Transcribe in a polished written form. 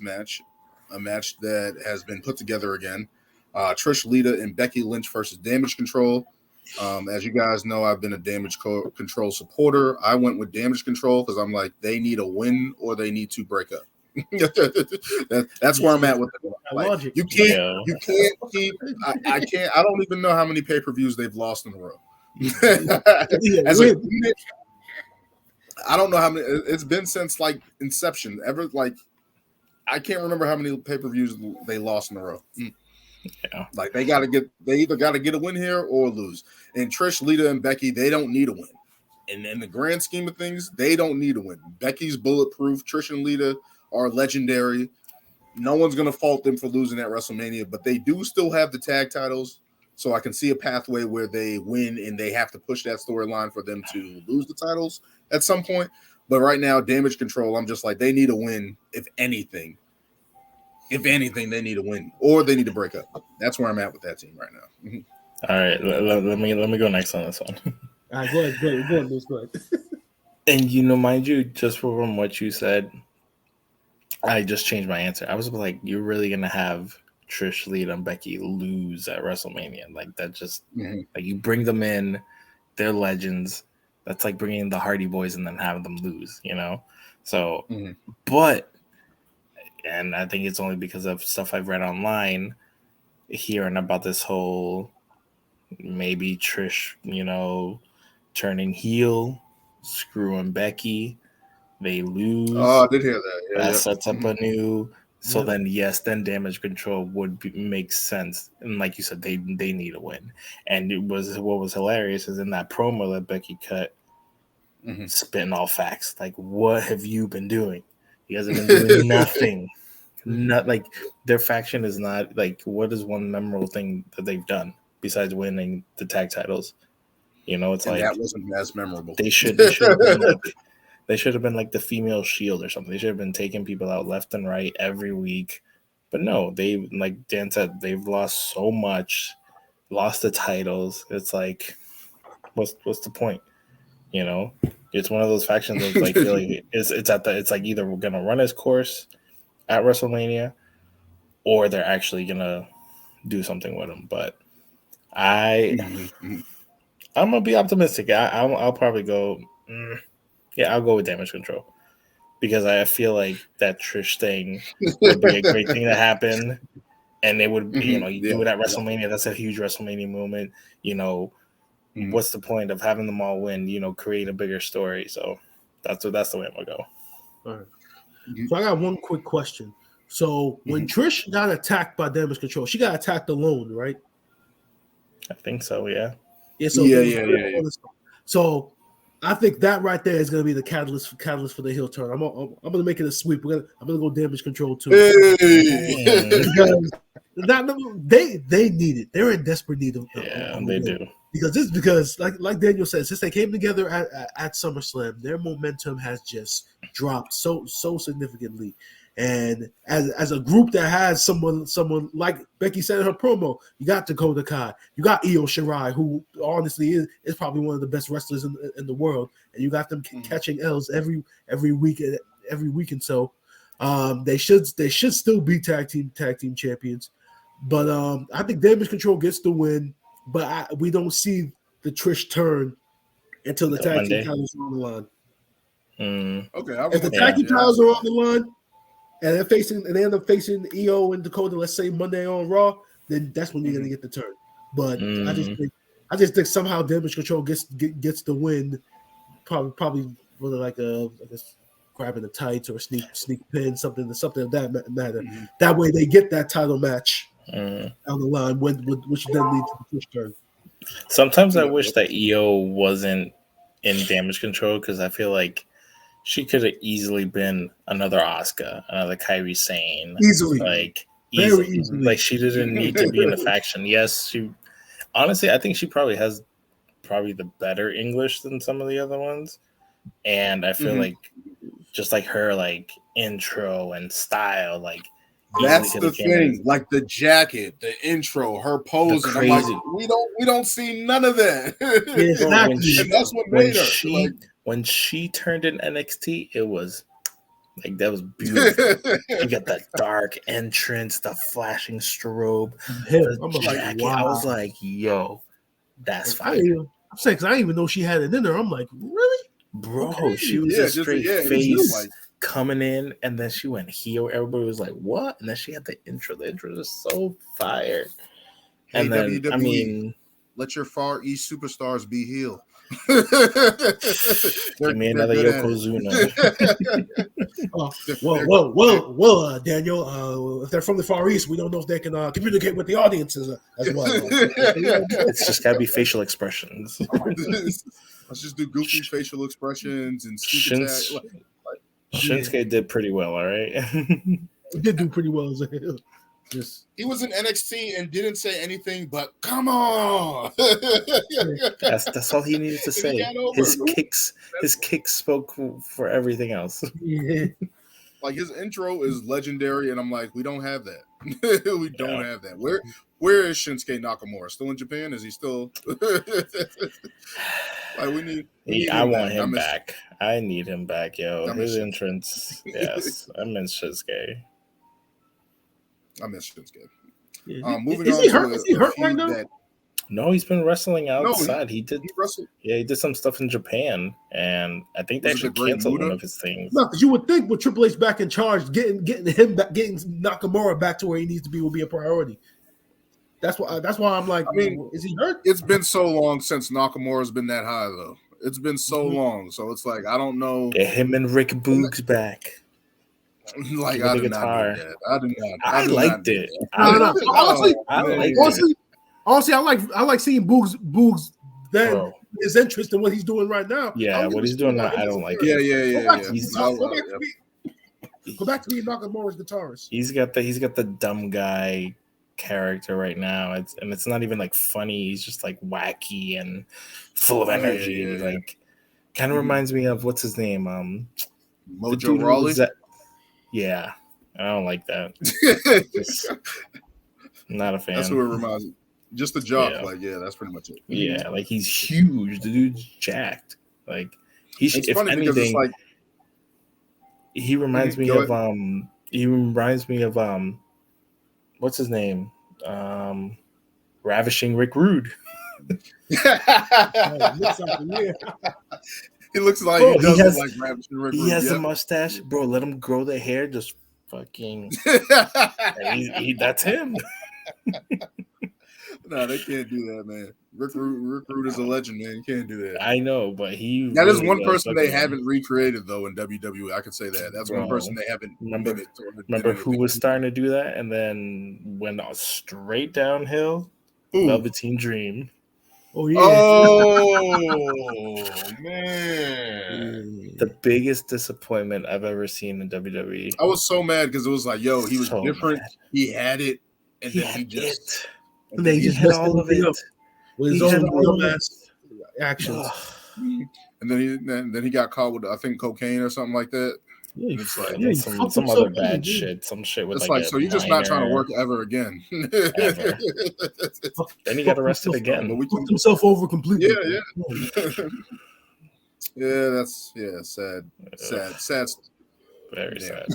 match, a match that has been put together again. Trish, Lita, and Becky Lynch versus Damage Control. As you guys know, I've been a Damage Control supporter. I went with Damage Control because I'm like, they need a win or they need to break up. That's where I'm at with it. Like, you can't keep. I can't. I don't even know how many pay-per-views they've lost in a row. I don't know how many. It's been since like Inception. I can't remember how many pay-per-views they lost in a row. Yeah. Like they either got to get a win here or lose. And Trish, Lita, and Becky, they don't need a win. And in the grand scheme of things, they don't need a win. Becky's bulletproof. Trish and Lita are legendary. No one's going to fault them for losing at WrestleMania, but they do still have the tag titles. So I can see a pathway where they win and they have to push that storyline for them to lose the titles at some point. But right now, Damage Control, I'm just like, they need a win, if anything. If anything, they need a win or they need to break up. That's where I'm at with that team right now. All right, let me go next on this one. All right, go ahead, Luis, go ahead. And mind you, just from what you said, I just changed my answer. I was like, you're really gonna have Trish, Lita, and Becky lose at WrestleMania? Like that just like you bring them in, they're legends. That's like bringing the Hardy Boys and then having them lose, So, but. And I think it's only because of stuff I've read online hearing about this whole maybe Trish, turning heel, screwing Becky. They lose. Oh, I did hear that. Yeah, that sets up a new. So then, yes, then Damage Control would make sense. And like you said, they need a win. And what was hilarious is in that promo that Becky cut, spitting all facts. Like, what have you been doing? You guys have been doing nothing. Not like their faction is not like, what is one memorable thing that they've done besides winning the tag titles? It's and like that wasn't as memorable. They should have been like the female Shield or something. They should have been taking people out left and right every week. But no, they, like Dan said, they've lost so much, lost the titles. It's like, what's the point? It's one of those factions that's like really it's like either we're gonna run its course at WrestleMania or they're actually gonna do something with them. But I'm gonna be optimistic. I'll probably go. I'll go with Damage Control because I feel like that Trish thing would be a great thing to happen, and it would you do it at WrestleMania. That's a huge WrestleMania moment. What's the point of having them all win? Create a bigger story. So that's the way I'm gonna go. All right. So I got one quick question. So when Trish got attacked by Damage Control, she got attacked alone, right? I think so. Yeah. Yeah. So I think that right there is going to be the catalyst for the heel turn. I'm going to make it a sweep. I'm going to go Damage Control too. Because they need it. They're in desperate need of. They do. Because like Daniel said, since they came together at SummerSlam, their momentum has just dropped so significantly. And as a group that has someone like Becky said in her promo, you got Dakota Kai, you got Io Shirai, who honestly is probably one of the best wrestlers in the world, and you got them catching L's every week, and so they should still be tag team champions. But I think Damage Control gets the win. But we don't see the Trish turn until the tag team titles are on the line. Okay, if the tag team titles are on the line and they end up facing Io and Dakota, let's say Monday on Raw, then that's when you're gonna get the turn. But I just think somehow Damage Control gets the win, probably whether like a grabbing the tights or a sneak pin, something of that matter. That way they get that title match down the line, which then leads to the push turn. Sometimes I wish that Io wasn't in Damage Control because I feel like she could have easily been another Asuka, another Kairi Sane. Very easily. Like she didn't need to be in the faction. Yes, she honestly I think she probably has the better English than some of the other ones. And I feel like just like her like intro and style, like that's the thing, like the jacket, the intro, her pose, and I'm like, we don't see none of that. Exactly. And that's what made her. When she turned in NXT, it was Like that was beautiful. You got that dark entrance, the flashing strobe, the jacket. wow. I was like, yo, that's fire. I'm saying because I didn't even know she had it in there. I'm like, really? Bro, Okay. she was a straight face like, coming in, and then she went heel. Everybody was like, what? And then she had the intro. The intro was so fire. Hey, And then, WWE, I mean, let your Far East superstars be heel. Give me another Yokozuna. Well, Daniel, if they're from the Far East, we don't know if they can communicate with the audiences as well. It's just got to be facial expressions. Let's just do goofy facial expressions and Shinsuke did pretty well, all right? He did do pretty well as a heel. He was in NXT and didn't say anything but "come on." That's all he needed to say. His kicks spoke for everything else. Yeah. Like his intro is legendary, and I'm like, we don't have that. We don't have that. Where is Shinsuke Nakamura? Still in Japan? Is he still? Like we need I want him back. I need him back, yo. His entrance, yes. I miss Shinsuke. I miss Shinsuke. Yeah. Moving is on he hurt? Is he hurt right now? No, he's been wrestling outside. No, he did. He wrestled. Yeah, he did some stuff in Japan, and I think they actually canceled one of his things. No, because you would think with Triple H back in charge, getting him back, getting Nakamura back to where he needs to be, will be a priority. That's why I'm like, I mean, is he hurt? It's been so long since Nakamura's been that high, though. It's been so long, so it's like I don't know. Get him and Rick Boogs back. Like I did not do that. I liked it. Honestly, I like seeing Boogs then his interest in what he's doing right now. Yeah, what he's doing now, I don't like. it. Go back to being Nakamura's guitarist. He's got the dumb guy character right now. It's not even like funny. He's just like wacky and full of energy. Like kind of reminds me of what's his name? Mojo Rawley. Yeah, I don't like that. Not a fan. That's who it reminds me. Just the jock, that's pretty much it. Yeah, like he's huge. The dude's jacked. Like if anything, it's like he reminds me of what's his name? Ravishing Rick Rude. He looks like he doesn't like Ravishing Rick Rude. He has a mustache, bro. Let him grow the hair. Just fucking. That's him. No, they can't do that, man. Rick Rude is a legend, man. You can't do that. I know, but that is one person they haven't recreated though in WWE. I could say that. That's one person they haven't remember who was starting to do that and then went straight downhill? Velveteen Dream. Oh yeah. Oh man. The biggest disappointment I've ever seen in WWE. I was so mad because it was like, yo, he was so different. Mad. He had it, and then he just. And then he just had all of it with his own actions. And then he got caught with, I think, cocaine or something like that. Yeah, it's like some other bad shit. Some shit with it's like so you're just not trying to work ever again. Ever. Then he got arrested again. He put himself over completely. Yeah, that's sad. Sad. Very sad.